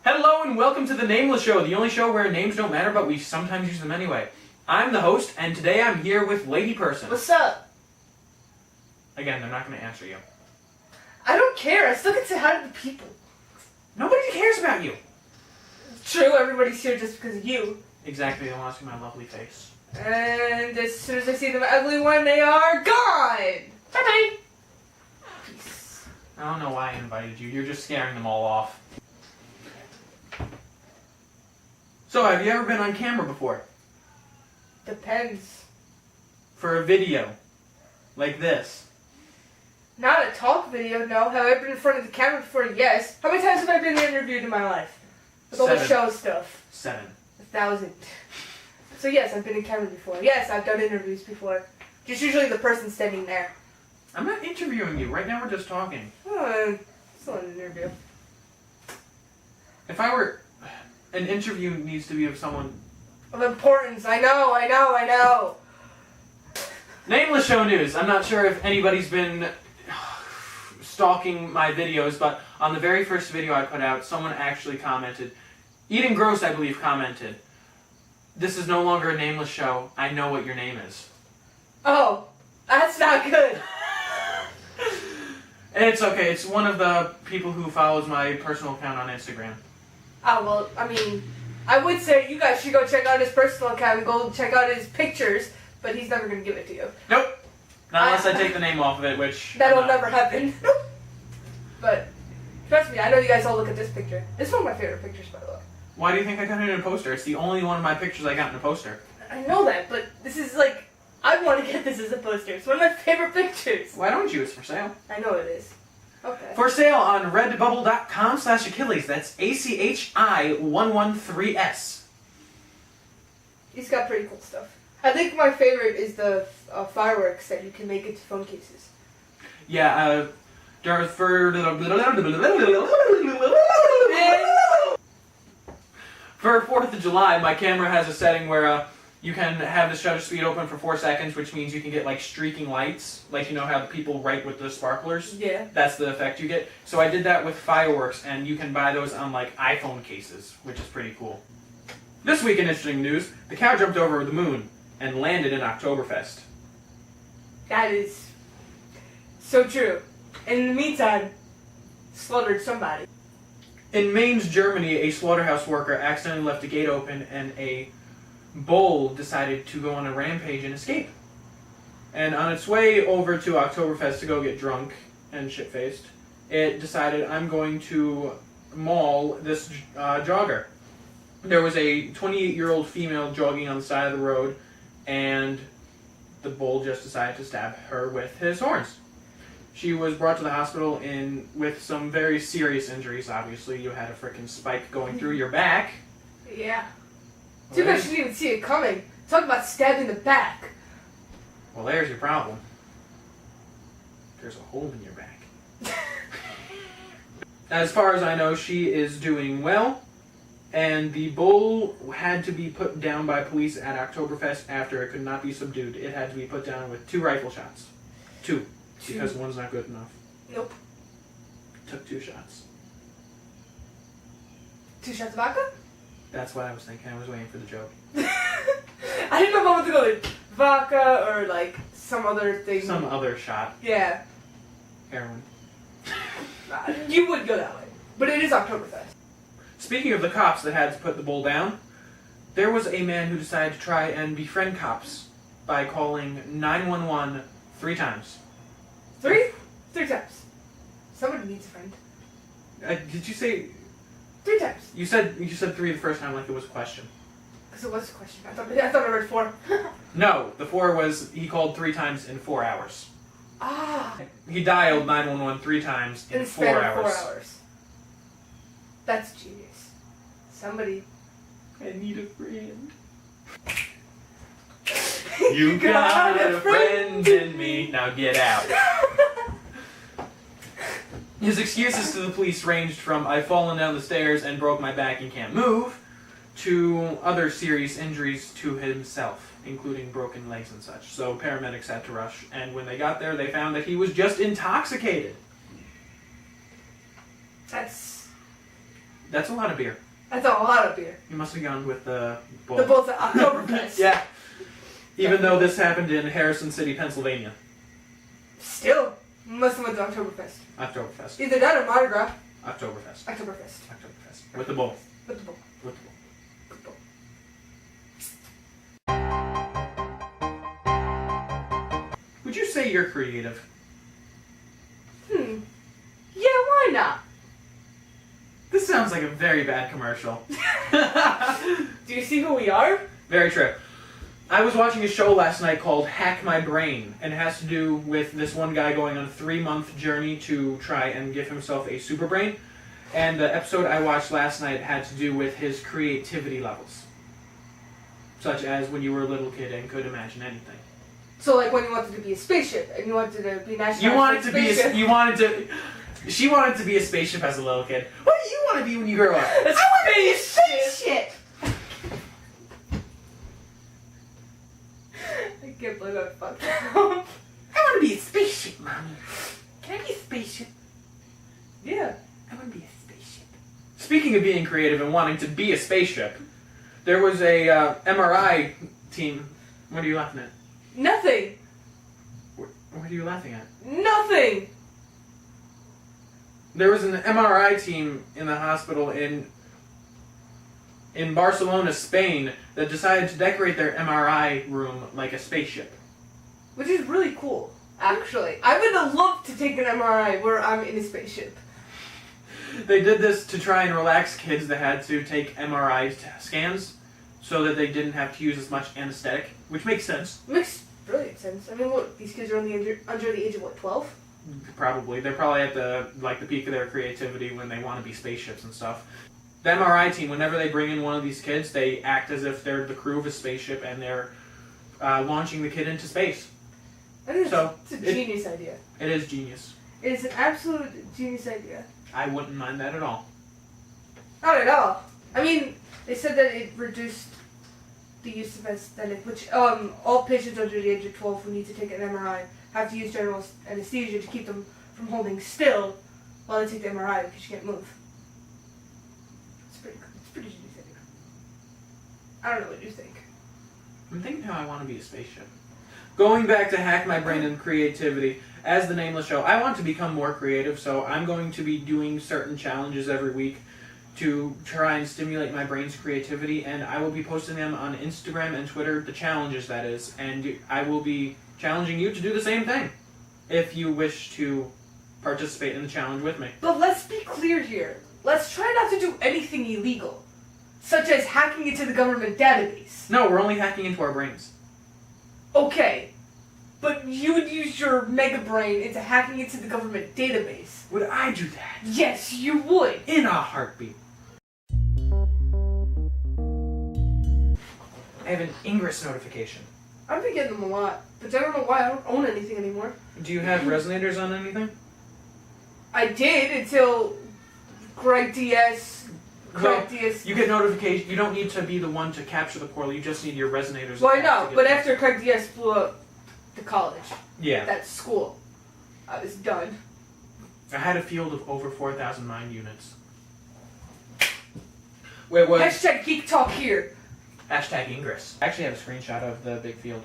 Hello and welcome to the Nameless Show, the only show where names don't matter, but we sometimes use them anyway. I'm the host, and today I'm here with Ladyperson. What's up? Again, they're not going to answer you. I don't care. I still get to say hi to the people. Nobody cares about you. True, everybody's here just because of you. Exactly, they want to see my lovely face. And as soon as I see the ugly one, they are gone. Bye-bye. Peace. I don't know why I invited you. You're just scaring them all off. So, have you ever been on camera before? Depends. For a video? Like this? Not a talk video, no. Have I been in front of the camera before? Yes. How many times have I been interviewed in my life? With all the 7. show stuff. 7. 1,000. So yes, I've been in camera before. Yes, I've done interviews before. Just usually the person standing there. I'm not interviewing you. Right now we're just talking. Oh, it's not an interview. If I were... An interview needs to be of someone... Of importance. I know. Nameless Show News. I'm not sure if anybody's been stalking my videos, but on the very first video I put out, someone actually commented. Ingress, I believe, commented. This is no longer a nameless show. I know what your name is. Oh, that's not good. It's okay. It's one of the people who follows my personal account on Instagram. Oh, well, I mean, I would say you guys should go check out his personal account and go check out his pictures, but he's never going to give it to you. Nope. Not unless I take the name off of it, which... That'll never happen. But, trust me, I know you guys all look at this picture. This is one of my favorite pictures, by the way. Why do you think I got it in a poster? It's the only one of my pictures I got in a poster. I know that, but this is like, I want to get this as a poster. It's one of my favorite pictures. Why don't you? It's for sale. I know it is. Okay. For sale on redbubble.com/Achilles. That's ACHI113S. He's got pretty cool stuff. I think my favorite is the fireworks that you can make into phone cases. Yeah, for 4th of July, my camera has a setting where you can have the shutter speed open for 4 seconds, which means you can get like streaking lights, like you know how people write with the sparklers? Yeah. That's the effect you get. So I did that with fireworks, and you can buy those on like iPhone cases, which is pretty cool. This week in interesting news, the cow jumped over the moon and landed in Oktoberfest. That is so true. In the meantime, slaughtered somebody. In Mainz, Germany, a slaughterhouse worker accidentally left a gate open and a bull decided to go on a rampage and escape. And on its way over to Oktoberfest to go get drunk and shit-faced, it decided, I'm going to maul this jogger. There was a 28-year-old female jogging on the side of the road, and the bull just decided to stab her with his horns. She was brought to the hospital with some very serious injuries. Obviously, you had a frickin' spike going through your back. Yeah. Too bad she didn't even see it coming. Talk about stabbed in the back. Well, there's your problem. There's a hole in your back. As far as I know, she is doing well, and the bull had to be put down by police at Oktoberfest after it could not be subdued. It had to be put down with 2 rifle shots. 2. Because one's not good enough. Nope. Took 2 shots. 2 shots of vodka? That's what I was thinking. I was waiting for the joke. I didn't know if I wanted to go with vodka or like some other thing. Some other shot. Yeah. Heroin. You would go that way. But it is Oktoberfest. Speaking of the cops that had to put the bull down, there was a man who decided to try and befriend cops by calling 911 3 times. 3? 3 times. Somebody needs a friend. Did you say... 3 times. You said 3 the first time like it was a question. Because it was a question. I thought I read 4. No, the 4 was he called 3 times in 4 hours. Ah. He dialed 911 3 times in 4 hours. 4 hours. That's genius. Somebody. I need a friend. You got a friend in me. Now get out. His excuses to the police ranged from I've fallen down the stairs and broke my back and can't move, to other serious injuries to himself, including broken legs and such. So paramedics had to rush, and when they got there, they found that he was just intoxicated. That's That's a lot of beer. That's a lot of beer. You must have gone with the bull. The Bull's at Oktoberfest. Yeah. Even though this happened in Harrison City, Pennsylvania. Still, must have went to Oktoberfest. Oktoberfest. Either that or Mardi Gras. Oktoberfest. Oktoberfest. Oktoberfest. With the bull. With the Bull. With the bull. With the Bull. Would you say you're creative? Yeah, why not? This sounds like a very bad commercial. Do you see who we are? Very true. I was watching a show last night called Hack My Brain, and it has to do with this one guy going on a 3-month journey to try and give himself a super brain. And the episode I watched last night had to do with his creativity levels. Such as when you were a little kid and could imagine anything. So, like when you wanted to be a spaceship and you wanted to be national. You wanted to be she wanted to be a spaceship as a little kid. What do you want to be when you grow up? I want to be a spaceship! I can't believe I fucked up. I want to be a spaceship, Mommy. Can I be a spaceship? Yeah. I want to be a spaceship. Speaking of being creative and wanting to be a spaceship, there was a MRI team. What are you laughing at? Nothing. What are you laughing at? Nothing. There was an MRI team in the hospital in Barcelona, Spain, that decided to decorate their MRI room like a spaceship. Which is really cool, actually. I would have loved to take an MRI where I'm in a spaceship. They did this to try and relax kids that had to take MRI scans so that they didn't have to use as much anesthetic, which makes sense. Makes brilliant sense. I mean, what, these kids are only under the age of, what, 12? Probably. They're probably at the peak of their creativity when they want to be spaceships and stuff. The MRI team, whenever they bring in one of these kids, they act as if they're the crew of a spaceship and they're launching the kid into space. I think it's a genius idea. It is genius. It is an absolute genius idea. I wouldn't mind that at all. Not at all. I mean, they said that it reduced the use of anesthetic, which all patients under the age of 12 who need to take an MRI have to use general anesthesia to keep them from holding still while they take the MRI because you can't move. It's pretty genius idea. I don't know what you think. I'm thinking how I want to be a spaceship. Going back to Hack My Brain and creativity, as the Nameless show, I want to become more creative, so I'm going to be doing certain challenges every week to try and stimulate my brain's creativity, and I will be posting them on Instagram and Twitter, the challenges that is, and I will be challenging you to do the same thing if you wish to participate in the challenge with me. But let's be clear here. Let's try not to do anything illegal, such as hacking into the government database. No, we're only hacking into our brains. Okay, but you would use your mega brain into hacking into the government database. Would I do that? Yes, you would. In a heartbeat. I have an Ingress notification. I've been getting them a lot, but I don't know why I don't own anything anymore. Do you have resonators on anything? I did until Greg DS. You get notification. You don't need to be the one to capture the portal. You just need your resonators. Well, I know, but after Craig DS blew up the college, yeah, that school, I was done. I had a field of over 4,000 mine units. Where was Hashtag geek talk here. Hashtag Ingress. I actually have a screenshot of the big field.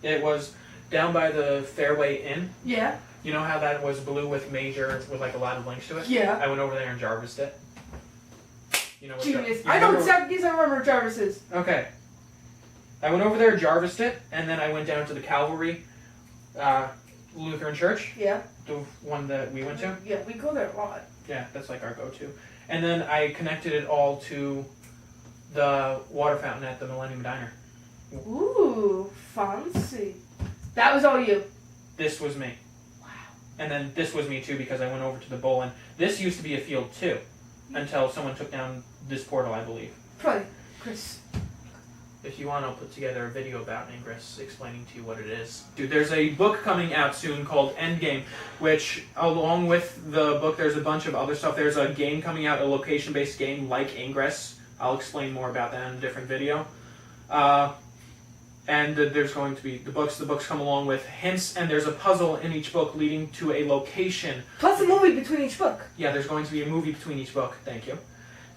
It was down by the Fairway Inn. Yeah. You know how that was blue with like a lot of links to it? Yeah. I went over there and Jarvised it. You know what Genius. I know exactly I remember Jarvis's. Okay. I went over there, Jarvised it, and then I went down to the Calvary Lutheran Church. Yeah. The one that we went to. Yeah, we go there a lot. Yeah, that's like our go-to. And then I connected it all to the water fountain at the Millennium Diner. Ooh, fancy. That was all you. This was me. Wow. And then this was me too because I went over to the bowl, and this used to be a field too, until someone took down this portal, I believe. Probably Chris. If you want, I'll put together a video about Ingress explaining to you what it is. Dude, there's a book coming out soon called Endgame, which, along with the book, there's a bunch of other stuff. There's a game coming out, a location-based game like Ingress. I'll explain more about that in a different video. And there's going to be the books come along with hints, and there's a puzzle in each book leading to a location. Plus a movie between each book. Yeah, there's going to be a movie between each book. Thank you.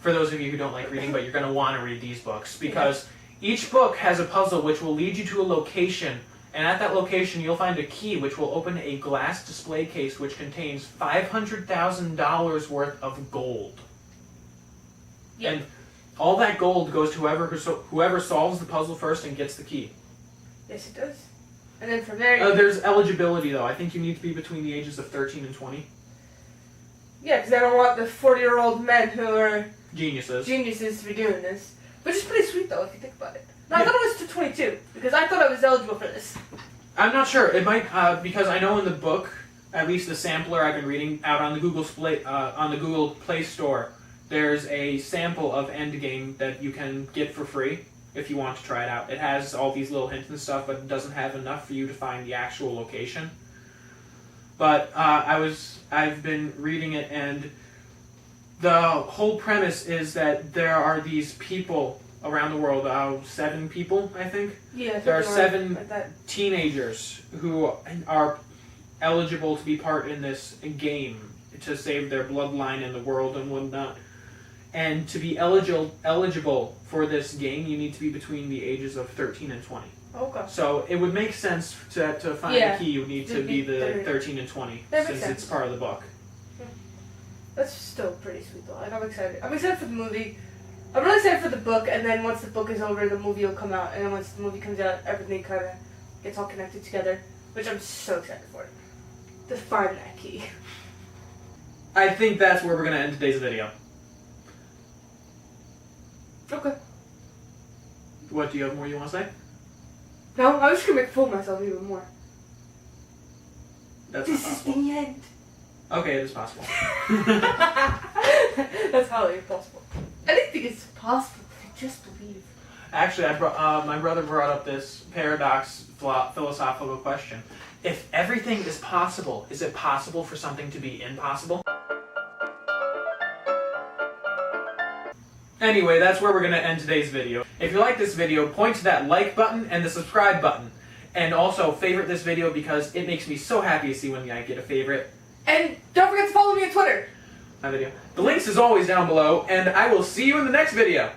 For those of you who don't like reading, but you're going to want to read these books, because each book has a puzzle which will lead you to a location, and at that location you'll find a key which will open a glass display case which contains $500,000 worth of gold. Yep. And all that gold goes to whoever solves the puzzle first and gets the key. Yes, it does. And then from there... There's eligibility, though. I think you need to be between the ages of 13 and 20. Yeah, because I don't want the 40-year-old men who are... Geniuses to be doing this. Which is pretty sweet, though, if you think about it. No, I thought it was to 22, because I thought I was eligible for this. I'm not sure. It might, because I know in the book, at least the sampler I've been reading out on the Google Play Store, there's a sample of Endgame that you can get for free if you want to try it out. It has all these little hints and stuff, but it doesn't have enough for you to find the actual location. But I've been reading it, and the whole premise is that there are these people around the world, 7 people, I think. Yeah, there are 7 like teenagers who are eligible to be part in this game to save their bloodline in the world and whatnot. And to be eligible for this game, you need to be between the ages of 13 and 20. Okay. So it would make sense to find a key, you would need to be the 13 and 20, since it's part of the book. That's still pretty sweet, though. Like, I'm excited. I'm excited for the movie. I'm really excited for the book, and then once the book is over, the movie will come out, and then once the movie comes out, everything kind of gets all connected together, which I'm so excited for. To find that key. I think that's where we're going to end today's video. Okay. What, do you have more you want to say? No, I was just going to make a fool of myself even more. That's this not is possible. the end. Okay, it is possible. That's highly impossible. Anything is possible if you just believe. Actually, my brother brought up this philosophical question. If everything is possible, is it possible for something to be impossible? Anyway, that's where we're going to end today's video. If you like this video, point to that like button and the subscribe button. And also, favorite this video because it makes me so happy to see when I get a favorite. And don't forget to follow me on Twitter. My video. The links is always down below, and I will see you in the next video.